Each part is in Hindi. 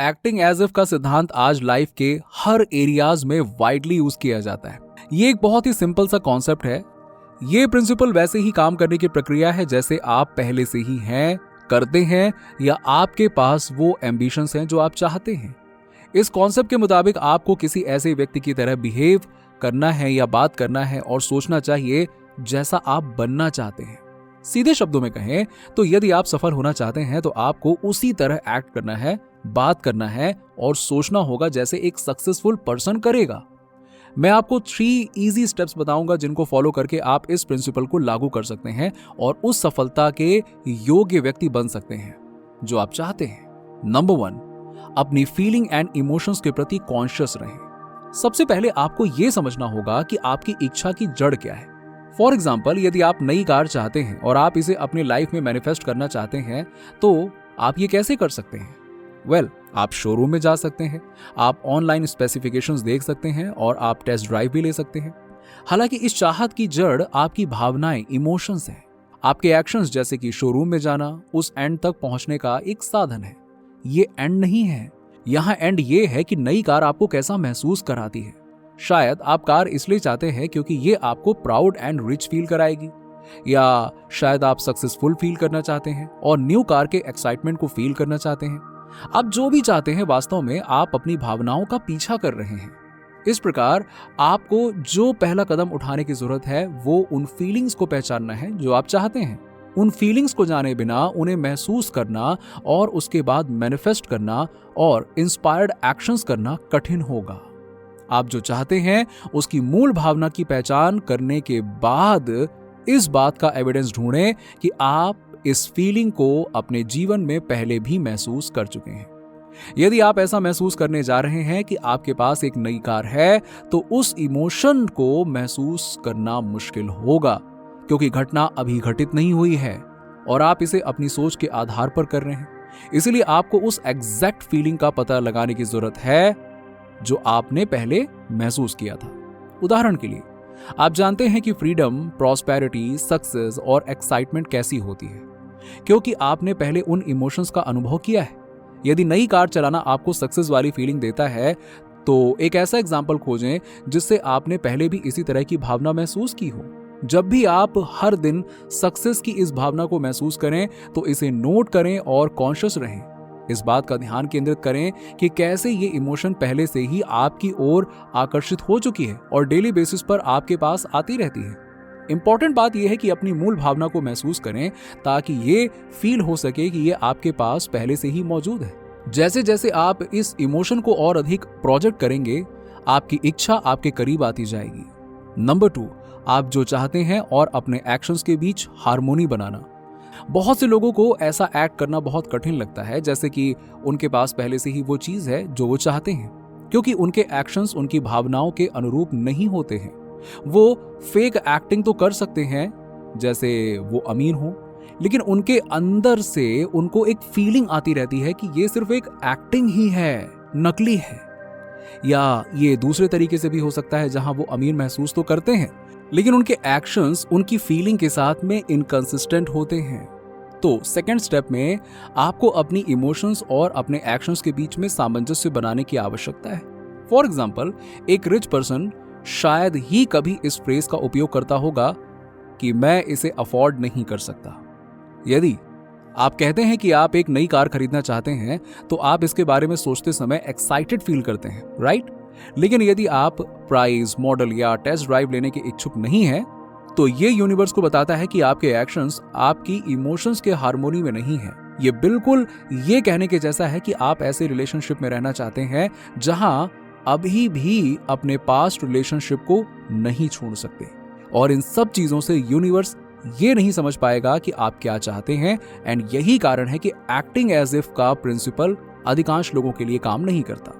एक्टिंग एज इफ का सिद्धांत आज लाइफ के हर एरियाज में वाइडली यूज किया जाता है। ये एक बहुत ही सिंपल सा कॉन्सेप्ट है। ये प्रिंसिपल वैसे ही काम करने की प्रक्रिया है जैसे आप पहले से ही हैं, करते हैं, या आपके पास वो एम्बिशंस हैं जो आप चाहते हैं। इस कॉन्सेप्ट के मुताबिक आपको किसी ऐसे व्यक्ति की तरह बिहेव करना है या बात करना है और सोचना चाहिए जैसा आप बनना चाहते हैं। सीधे शब्दों में कहें तो यदि आप सफल होना चाहते हैं तो आपको उसी तरह एक्ट करना है, बात करना है और सोचना होगा जैसे एक सक्सेसफुल पर्सन करेगा। मैं आपको 3 इजी स्टेप्स बताऊंगा जिनको फॉलो करके आप इस प्रिंसिपल को लागू कर सकते हैं और उस सफलता के योग्य व्यक्ति बन सकते हैं जो आप चाहते हैं। नंबर 1, अपनी फीलिंग एंड इमोशंस के प्रति कॉन्शियस रहें। सबसे पहले आपको यह समझना होगा कि आपकी इच्छा की जड़ क्या है। फॉर एग्जाम्पल, यदि आप नई कार चाहते हैं और आप इसे अपनी लाइफ में मैनिफेस्ट करना चाहते हैं तो आप ये कैसे कर सकते हैं? आप शोरूम में जा सकते हैं, आप ऑनलाइन स्पेसिफिकेशंस देख सकते हैं और आप टेस्ट ड्राइव भी ले सकते हैं। हालांकि इस चाहत की जड़ आपकी भावनाएं, इमोशंस हैं। आपके एक्शंस जैसे कि शोरूम में जाना उस एंड तक पहुंचने का एक साधन है। ये एंड नहीं है। यहाँ एंड ये है कि नई कार आपको कैसा महसूस कराती है। शायद आप कार इसलिए चाहते हैं क्योंकि ये आपको प्राउड एंड रिच फील कराएगी, या शायद आप सक्सेसफुल फील करना चाहते हैं और न्यू कार के एक्साइटमेंट को फील करना चाहते हैं। आप जो भी चाहते हैं, वास्तव में आप अपनी भावनाओं का पीछा कर रहे हैं। इस प्रकार आपको जो पहला कदम उठाने की जरूरत है वो उन फीलिंग्स को पहचानना है जो आप चाहते हैं। उन फीलिंग्स को जाने बिना उन्हें महसूस करना और उसके बाद मैनिफेस्ट करना और इंस्पायर्ड एक्शंस करना कठिन होगा। आप जो चाहते हैं उसकी मूल भावना की पहचान करने के बाद इस बात का एविडेंस ढूंढें कि आप इस फीलिंग को अपने जीवन में पहले भी महसूस कर चुके हैं। यदि आप ऐसा महसूस करने जा रहे हैं कि आपके पास एक नई कार है तो उस इमोशन को महसूस करना मुश्किल होगा क्योंकि घटना अभी घटित नहीं हुई है और आप इसे अपनी सोच के आधार पर कर रहे हैं। इसलिए आपको उस एग्जैक्ट फीलिंग का पता लगाने की जरूरत है जो आपने पहले महसूस किया था। उदाहरण के लिए, आप जानते हैं कि फ्रीडम, प्रॉस्पेरिटी, सक्सेस और एक्साइटमेंट कैसी होती है क्योंकि आपने पहले उन इमोशंस का अनुभव किया है। यदि नई कार चलाना आपको सक्सेस वाली फीलिंग देता है तो एक ऐसा एग्जाम्पल खोजें जिससे आपने पहले भी इसी तरह की भावना महसूस की हो। जब भी आप हर दिन सक्सेस की इस भावना को महसूस करें तो इसे नोट करें और कॉन्शियस रहें। इस बात का ध्यान केंद्रित करें कि कैसे ये इमोशन पहले से ही आपकी ओर आकर्षित हो चुकी है और डेली बेसिस पर आपके पास आती रहती है। इंपॉर्टेंट बात यह है कि अपनी मूल भावना को महसूस करें ताकि ये फील हो सके कि ये आपके पास पहले से ही मौजूद है। जैसे जैसे आप इस इमोशन को और अधिक प्रोजेक्ट करेंगे, आपकी इच्छा आपके करीब आती जाएगी। नंबर 2, आप जो चाहते हैं और अपने एक्शंस के बीच हार्मोनी बनाना। बहुत से लोगों को ऐसा एक्ट करना बहुत कठिन लगता है जैसे कि उनके पास पहले से ही वो चीज है जो वो चाहते हैं, क्योंकि उनके एक्शंस उनकी भावनाओं के अनुरूप नहीं होते हैं। वो फेक एक्टिंग तो कर सकते हैं जैसे वो अमीर हो, लेकिन उनके अंदर से उनको एक फीलिंग आती रहती है कि ये सिर्फ एक एक्टिंग ही है, नकली है। या ये दूसरे तरीके से भी हो सकता है जहां वो अमीर महसूस तो करते हैं लेकिन उनके एक्शंस उनकी फीलिंग के साथ में इनकंसिस्टेंट होते हैं। तो सेकंड स्टेप में आपको अपनी इमोशंस और अपने एक्शंस के बीच में सामंजस्य बनाने की आवश्यकता है। फॉर एग्जाम्पल, एक रिच पर्सन शायद ही कभी इस फ्रेज का उपयोग करता होगा कि मैं इसे अफोर्ड नहीं कर सकता। यदि आप कहते हैं कि आप एक नई कार खरीदना चाहते हैं तो आप इसके बारे में सोचते समय एक्साइटेड फील करते हैं, राइट? लेकिन यदि आप प्राइस, मॉडल या टेस्ट ड्राइव लेने के इच्छुक नहीं हैं तो ये यूनिवर्स को बताता है कि आपके एक्शंस आपकी इमोशंस के हार्मोनी में नहीं है। ये बिल्कुल ये कहने के जैसा है कि आप ऐसे रिलेशनशिप में रहना चाहते हैं जहां अभी भी अपने पास्ट रिलेशनशिप को नहीं छोड़ सकते। और इन सब चीजों से यूनिवर्स ये नहीं समझ पाएगा कि आप क्या चाहते हैं। एंड यही कारण है कि एक्टिंग एज इफ का प्रिंसिपल अधिकांश लोगों के लिए काम नहीं करता।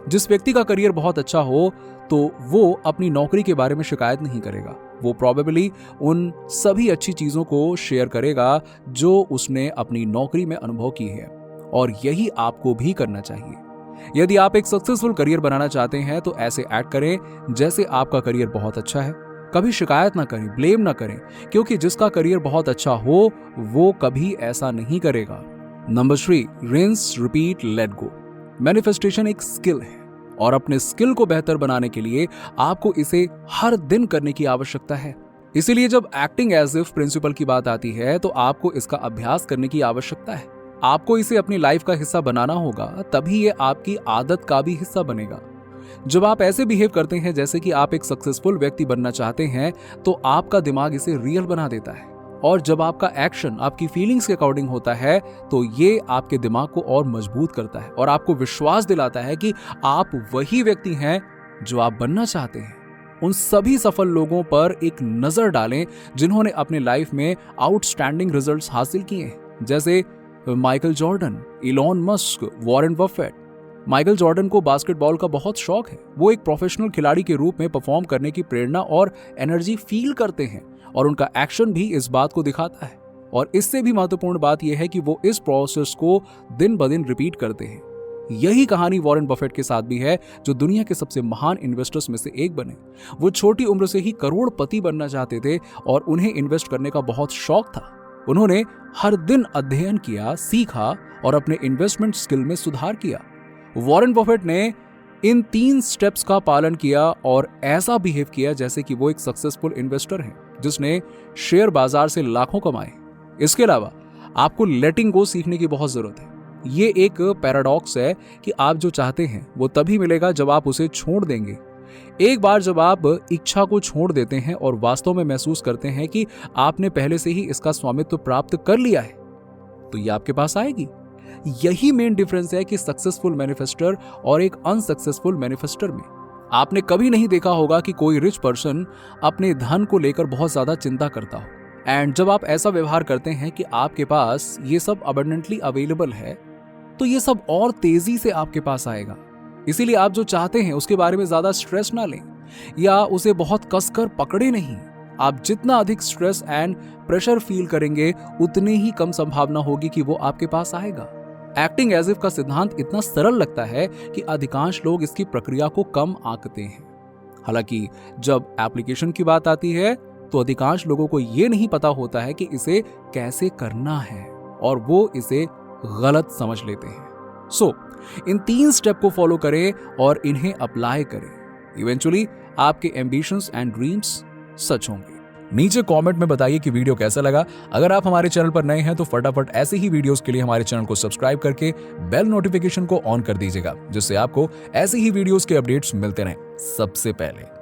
जिस व्यक्ति का करियर बहुत अच्छा हो तो वो अपनी नौकरी के बारे में शिकायत नहीं करेगा। वो प्रोबेबली उन सभी अच्छी चीजों को शेयर करेगा जो उसने अपनी नौकरी में अनुभव की है, और यही आपको भी करना चाहिए। यदि आप एक सक्सेसफुल करियर बनाना चाहते हैं तो ऐसे एक्ट करें जैसे आपका करियर बहुत अच्छा है। कभी शिकायत ना करें, ब्लेम ना करें, क्योंकि जिसका करियर बहुत अच्छा हो वो कभी ऐसा नहीं करेगा। Number 3, rinse, repeat, let go. Manifestation एक स्किल है और अपने स्किल को बेहतर बनाने के लिए आपको इसे हर दिन करने की आवश्यकता है। इसीलिए जब एक्टिंग एज इफ प्रिंसिपल की बात आती है तो आपको इसका अभ्यास करने की आवश्यकता है। आपको इसे अपनी लाइफ का हिस्सा बनाना होगा, तभी ये आपकी आदत का भी हिस्सा बनेगा। जब आप ऐसे बिहेव करते हैं जैसे कि आप एक सक्सेसफुल व्यक्ति बनना चाहते हैं, तो आपका दिमाग इसे रियल बना देता है। और जब आपका एक्शन आपकी फीलिंग्स के अकॉर्डिंग होता है, तो ये आपके दिमाग को और मजबूत करता है और आपको विश्वास दिलाता है कि आप वही व्यक्ति हैं जो आप बनना चाहते हैं। उन सभी सफल लोगों पर एक नजर डालें जिन्होंने अपने लाइफ में आउटस्टैंडिंग रिजल्ट्स हासिल किए हैं, जैसे Michael Jordan, Elon Musk, Warren Buffett. Michael Jordan को बास्केटबॉल का बहुत शौक है। वो एक प्रोफेशनल खिलाड़ी के रूप में परफॉर्म करने की प्रेरणा और एनर्जी फील करते हैं और उनका एक्शन भी इस बात को दिखाता है। और इससे भी महत्वपूर्ण बात यह है कि वो इस प्रोसेस को दिन ब दिन रिपीट करते हैं। यही कहानी वॉरेन बफेट के साथ भी है, जो दुनिया के सबसे महान इन्वेस्टर्स में से एक बने। वो छोटी उम्र से ही करोड़पति बनना चाहते थे और उन्हें इन्वेस्ट करने का बहुत शौक था। उन्होंने हर दिन अध्ययन किया, सीखा और अपने इन्वेस्टमेंट स्किल में सुधार किया। वॉरेन बफेट ने इन 3 स्टेप्स का पालन किया और ऐसा बिहेव किया जैसे कि वो एक सक्सेसफुल इन्वेस्टर है जिसने शेयर बाजार से लाखों कमाए। इसके अलावा आपको लेटिंग गो सीखने की बहुत जरूरत है। ये एक पैराडॉक्स है कि आप जो चाहते हैं वो तभी मिलेगा जब आप उसे छोड़ देंगे। एक बार जब आप इच्छा को छोड़ देते हैं और वास्तव में महसूस करते हैं कि आपने पहले से ही इसका स्वामित्व प्राप्त कर लिया है, तो ये आपके पास आएगी। यही मेन डिफरेंस है कि सक्सेसफुल मैनिफेस्टर और एक अनसक्सेसफुल मैनिफेस्टर में। आपने कभी नहीं देखा होगा कि कोई रिच पर्सन अपने धन को लेकर बहुत ज्यादा चिंता करता हो। एंड जब आप ऐसा व्यवहार करते हैं कि आपके पास ये सब अबंडेंटली अवेलेबल है, तो ये सब और तेजी से आपके पास आएगा। इसीलिए आप जो चाहते हैं उसके बारे में ज्यादा स्ट्रेस ना लें या उसे बहुत कसकर पकड़े नहीं। आप जितना अधिक स्ट्रेस एंड प्रेशर फील करेंगे, उतनी ही कम संभावना होगी कि वो आपके पास आएगा। एक्टिंग एज इफ का सिद्धांत इतना सरल लगता है कि अधिकांश लोग इसकी प्रक्रिया को कम आंकते हैं। हालांकि जब एप्लीकेशन की बात आती है तो अधिकांश लोगों को यह नहीं पता होता है कि इसे कैसे करना है और वो इसे गलत समझ लेते हैं। सो इन 3 स्टेप को फॉलो करें और इन्हें अप्लाई करें। इवेंचुअली आपके एम्बिशंस एंड ड्रीम्स सच होंगे। नीचे कमेंट में बताइए कि वीडियो कैसा लगा। अगर आप हमारे चैनल पर नए हैं तो फटाफट ऐसे ही वीडियोस के लिए हमारे चैनल को सब्सक्राइब करके बेल नोटिफिकेशन को ऑन कर दीजिएगा, जिससे आपको ऐसे ही वीडियोस के अपडेट्स मिलते रहें सबसे पहले।